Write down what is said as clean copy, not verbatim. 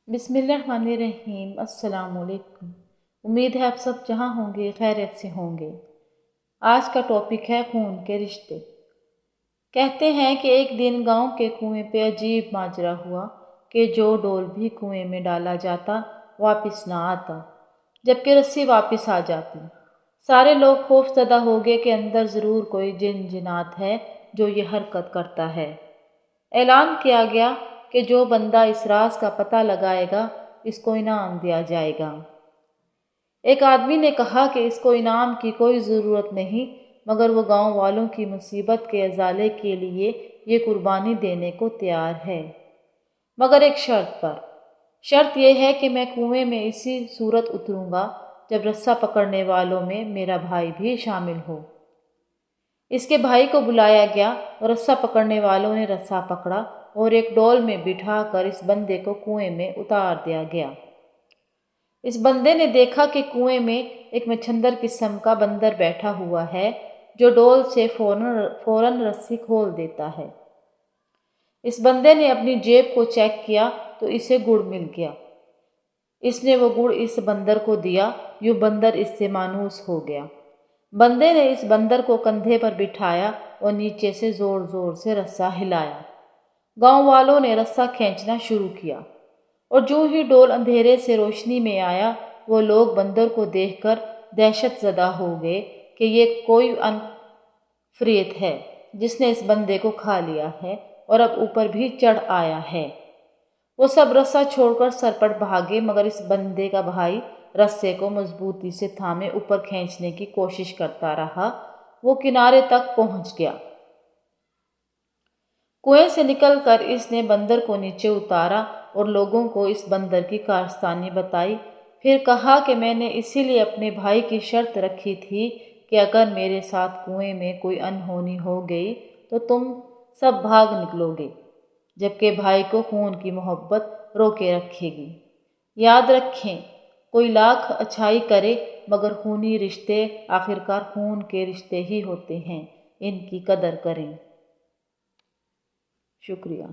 बिस्मिल्लाहिर्रहमानिर्रहीम। अस्सलाम वालेकुम। उम्मीद है आप सब जहाँ होंगे खैरियत से होंगे। आज का टॉपिक है खून के रिश्ते। कहते हैं कि एक दिन गांव के कुएं पे अजीब माजरा हुआ कि जो डोल भी कुएं में डाला जाता वापस ना आता, जबकि रस्सी वापस आ जाती। सारे लोग खौफजदा हो गए कि अंदर ज़रूर कोई जिन जिनात है जो ये हरकत करता है। ऐलान किया गया कि जो बंदा इस राज का पता लगाएगा इसको इनाम दिया जाएगा। एक आदमी ने कहा कि इसको इनाम की कोई ज़रूरत नहीं, मगर वो गांव वालों की मुसीबत के अजाले के लिए ये कुर्बानी देने को तैयार है, मगर एक शर्त पर। शर्त यह है कि मैं कुएं में इसी सूरत उतरूंगा जब रस्सा पकड़ने वालों में मेरा भाई भी शामिल हो। इसके भाई को बुलाया गया और रस्सा पकड़ने वालों ने रस्सा पकड़ा और एक डोल में बिठा कर इस बंदे को कुएं में उतार दिया गया। इस बंदे ने देखा कि कुएं में एक मच्छंदर किस्म का बंदर बैठा हुआ है जो डोल से फौरन रस्सी खोल देता है। इस बंदे ने अपनी जेब को चेक किया तो इसे गुड़ मिल गया। इसने वो गुड़ इस बंदर को दिया। यूं बंदर इससे मानूस हो गया। बंदे ने इस बंदर को कंधे पर बिठाया और नीचे से जोर जोर से रस्सा हिलाया। गांव वालों ने रस्सा खींचना शुरू किया और जो ही डोल अंधेरे से रोशनी में आया, वो लोग बंदर को देखकर दहशत ज़दा हो गए कि ये कोई अनफरीत है जिसने इस बंदे को खा लिया है और अब ऊपर भी चढ़ आया है। वो सब रस्सा छोड़कर सरपट भागे, मगर इस बंदे का भाई रस्से को मजबूती से थामे ऊपर खींचने की कोशिश करता रहा। वो किनारे तक पहुंच गया। कुएं से निकलकर इसने बंदर को नीचे उतारा और लोगों को इस बंदर की कारस्तानी बताई। फिर कहा कि मैंने इसीलिए अपने भाई की शर्त रखी थी कि अगर मेरे साथ कुएं में कोई अनहोनी हो गई तो तुम सब भाग निकलोगे, जबकि भाई को खून की मोहब्बत रोके रखेगी। याद रखें, कोई लाख अच्छाई करे मगर खूनी रिश्ते आखिरकार खून के रिश्ते ही होते हैं। इनकी कदर करें। शुक्रिया।